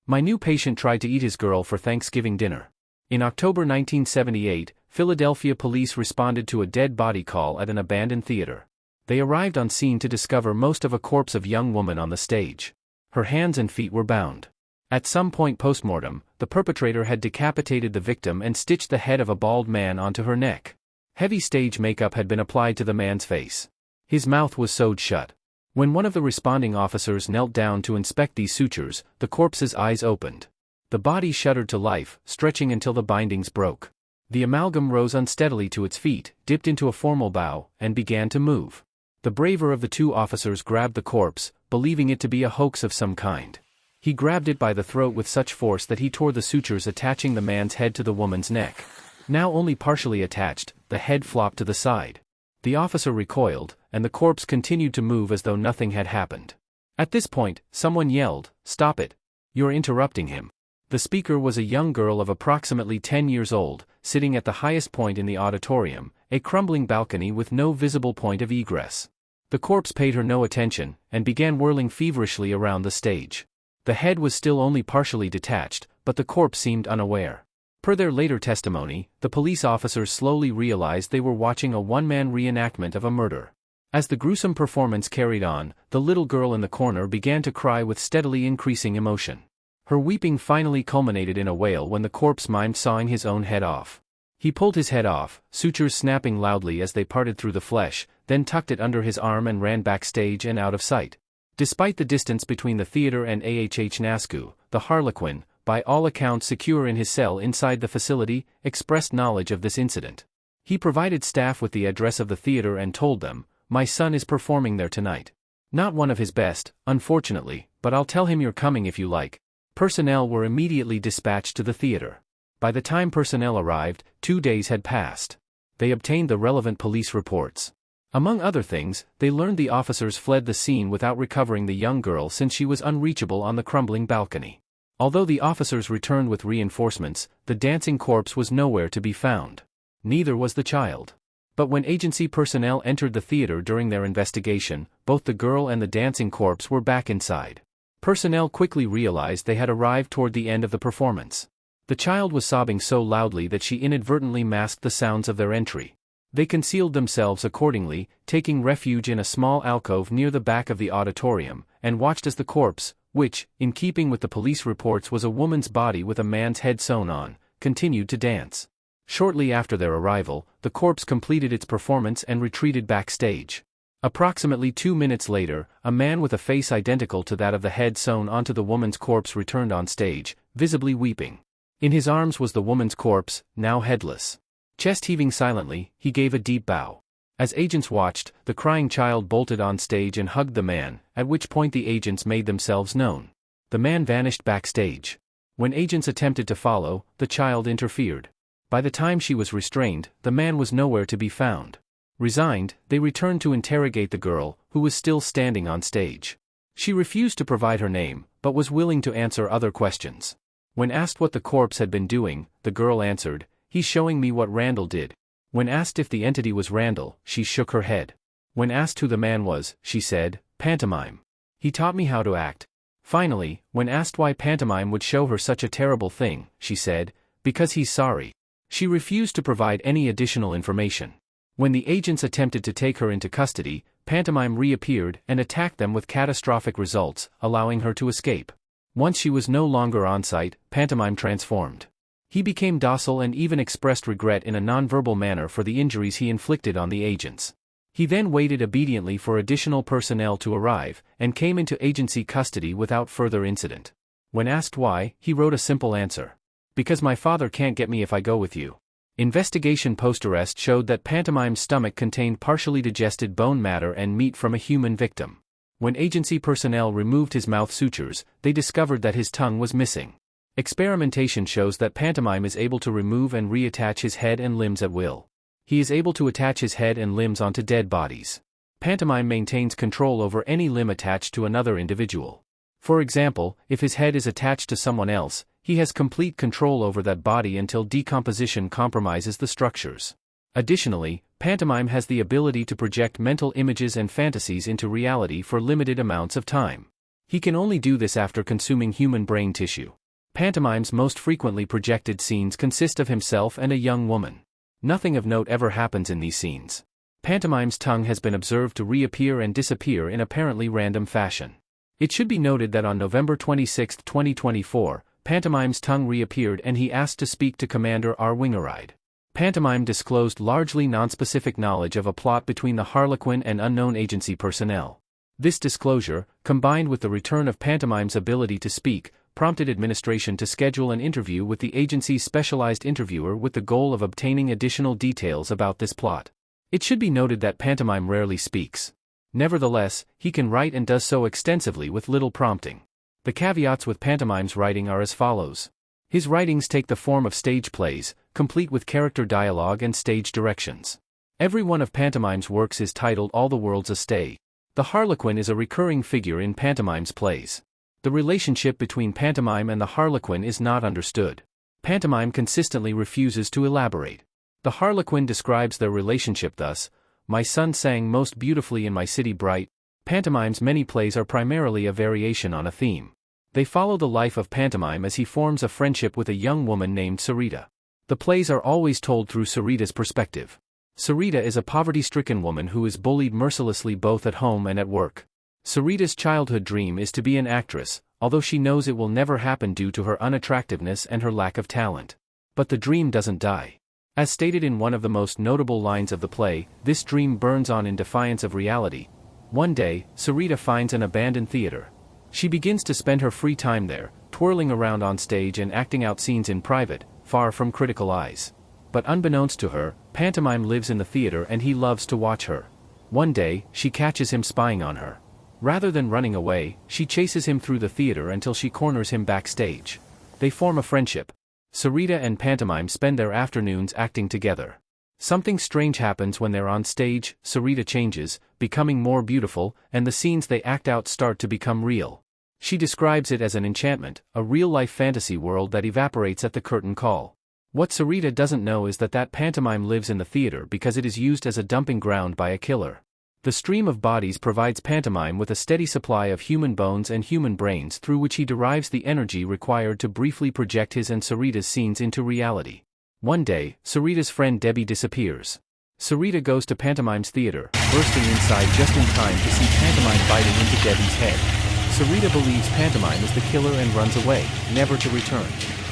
My new patient tried to eat his girl for Thanksgiving dinner. In October 1978, Philadelphia police responded to a dead body call at an abandoned theater. They arrived on scene to discover most of a corpse of young woman on the stage. Her hands and feet were bound. At some point post-mortem, the perpetrator had decapitated the victim and stitched the head of a bald man onto her neck. Heavy stage makeup had been applied to the man's face. His mouth was sewed shut. When one of the responding officers knelt down to inspect these sutures, the corpse's eyes opened. The body shuddered to life, stretching until the bindings broke. The amalgam rose unsteadily to its feet, dipped into a formal bow, and began to move. The braver of the two officers grabbed the corpse, believing it to be a hoax of some kind. He grabbed it by the throat with such force that he tore the sutures attaching the man's head to the woman's neck. Now only partially attached, the head flopped to the side. The officer recoiled, and the corpse continued to move as though nothing had happened. At this point, someone yelled, "Stop it! You're interrupting him." The speaker was a young girl of approximately 10 years old, sitting at the highest point in the auditorium, a crumbling balcony with no visible point of egress. The corpse paid her no attention, and began whirling feverishly around the stage. The head was still only partially detached, but the corpse seemed unaware. Per their later testimony, the police officers slowly realized they were watching a one-man reenactment of a murder. As the gruesome performance carried on, the little girl in the corner began to cry with steadily increasing emotion. Her weeping finally culminated in a wail when the corpse mimed sawing his own head off. He pulled his head off, sutures snapping loudly as they parted through the flesh, then tucked it under his arm and ran backstage and out of sight. Despite the distance between the theater and Nascu, the Harlequin, by all accounts secure in his cell inside the facility, expressed knowledge of this incident. He provided staff with the address of the theater and told them, "My son is performing there tonight. Not one of his best, unfortunately, but I'll tell him you're coming if you like." Personnel were immediately dispatched to the theater. By the time personnel arrived, 2 days had passed. They obtained the relevant police reports. Among other things, they learned the officers fled the scene without recovering the young girl since she was unreachable on the crumbling balcony. Although the officers returned with reinforcements, the dancing corpse was nowhere to be found. Neither was the child. But when agency personnel entered the theater during their investigation, both the girl and the dancing corpse were back inside. Personnel quickly realized they had arrived toward the end of the performance. The child was sobbing so loudly that she inadvertently masked the sounds of their entry. They concealed themselves accordingly, taking refuge in a small alcove near the back of the auditorium, and watched as the corpse, which, in keeping with the police reports was a woman's body with a man's head sewn on, continued to dance. Shortly after their arrival, the corpse completed its performance and retreated backstage. Approximately 2 minutes later, a man with a face identical to that of the head sewn onto the woman's corpse returned on stage, visibly weeping. In his arms was the woman's corpse, now headless. Chest heaving silently, he gave a deep bow. As agents watched, the crying child bolted on stage and hugged the man, at which point the agents made themselves known. The man vanished backstage. When agents attempted to follow, the child interfered. By the time she was restrained, the man was nowhere to be found. Resigned, they returned to interrogate the girl, who was still standing on stage. She refused to provide her name, but was willing to answer other questions. When asked what the corpse had been doing, the girl answered, "He's showing me what Randall did." When asked if the entity was Randall, she shook her head. When asked who the man was, she said, "Pantomime. He taught me how to act." Finally, when asked why Pantomime would show her such a terrible thing, she said, "Because he's sorry." She refused to provide any additional information. When the agents attempted to take her into custody, Pantomime reappeared and attacked them with catastrophic results, allowing her to escape. Once she was no longer on site, Pantomime transformed. He became docile and even expressed regret in a nonverbal manner for the injuries he inflicted on the agents. He then waited obediently for additional personnel to arrive, and came into agency custody without further incident. When asked why, he wrote a simple answer. "Because my father can't get me if I go with you." Investigation post-arrest showed that Pantomime's stomach contained partially digested bone matter and meat from a human victim. When agency personnel removed his mouth sutures, they discovered that his tongue was missing. Experimentation shows that Pantomime is able to remove and reattach his head and limbs at will. He is able to attach his head and limbs onto dead bodies. Pantomime maintains control over any limb attached to another individual. For example, if his head is attached to someone else, he has complete control over that body until decomposition compromises the structures. Additionally, Pantomime has the ability to project mental images and fantasies into reality for limited amounts of time. He can only do this after consuming human brain tissue. Pantomime's most frequently projected scenes consist of himself and a young woman. Nothing of note ever happens in these scenes. Pantomime's tongue has been observed to reappear and disappear in apparently random fashion. It should be noted that on November 26, 2024, Pantomime's tongue reappeared and he asked to speak to Commander R. Wingeride. Pantomime disclosed largely nonspecific knowledge of a plot between the Harlequin and unknown agency personnel. This disclosure, combined with the return of Pantomime's ability to speak, prompted administration to schedule an interview with the agency's specialized interviewer with the goal of obtaining additional details about this plot. It should be noted that Pantomime rarely speaks. Nevertheless, he can write and does so extensively with little prompting. The caveats with Pantomime's writing are as follows. His writings take the form of stage plays, complete with character dialogue and stage directions. Every one of Pantomime's works is titled All the World's a Stage. The Harlequin is a recurring figure in Pantomime's plays. The relationship between Pantomime and the Harlequin is not understood. Pantomime consistently refuses to elaborate. The Harlequin describes their relationship thus: "My son sang most beautifully in my city bright." Pantomime's many plays are primarily a variation on a theme. They follow the life of Pantomime as he forms a friendship with a young woman named Sarita. The plays are always told through Sarita's perspective. Sarita is a poverty-stricken woman who is bullied mercilessly both at home and at work. Sarita's childhood dream is to be an actress, although she knows it will never happen due to her unattractiveness and her lack of talent. But the dream doesn't die. As stated in one of the most notable lines of the play, this dream burns on in defiance of reality. One day, Sarita finds an abandoned theater. She begins to spend her free time there, twirling around on stage and acting out scenes in private, far from critical eyes. But unbeknownst to her, Pantomime lives in the theater and he loves to watch her. One day, she catches him spying on her. Rather than running away, she chases him through the theater until she corners him backstage. They form a friendship. Sarita and Pantomime spend their afternoons acting together. Something strange happens when they're on stage. Sarita changes, becoming more beautiful, and the scenes they act out start to become real. She describes it as an enchantment, a real-life fantasy world that evaporates at the curtain call. What Sarita doesn't know is that Pantomime lives in the theater because it is used as a dumping ground by a killer. The stream of bodies provides Pantomime with a steady supply of human bones and human brains through which he derives the energy required to briefly project his and Sarita's scenes into reality. One day, Sarita's friend Debbie disappears. Sarita goes to Pantomime's theater, bursting inside just in time to see Pantomime biting into Debbie's head. Sarita believes Pantomime is the killer and runs away, never to return.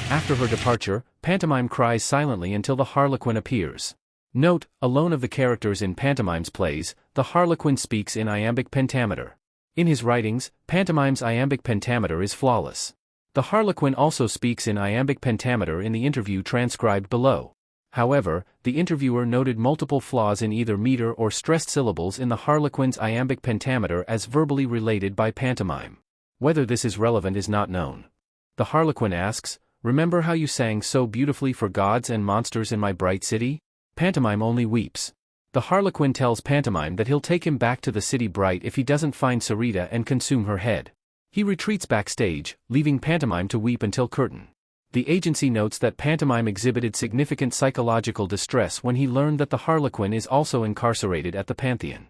After her departure, Pantomime cries silently until the Harlequin appears. Note, alone of the characters in Pantomime's plays, the Harlequin speaks in iambic pentameter. In his writings, Pantomime's iambic pentameter is flawless. The Harlequin also speaks in iambic pentameter in the interview transcribed below. However, the interviewer noted multiple flaws in either meter or stressed syllables in the Harlequin's iambic pentameter as verbally related by Pantomime. Whether this is relevant is not known. The Harlequin asks, "Remember how you sang so beautifully for gods and monsters in my bright city?" Pantomime only weeps. The Harlequin tells Pantomime that he'll take him back to the city bright if he doesn't find Sarita and consume her head. He retreats backstage, leaving Pantomime to weep until curtain. The agency notes that Pantomime exhibited significant psychological distress when he learned that the Harlequin is also incarcerated at the Pantheon.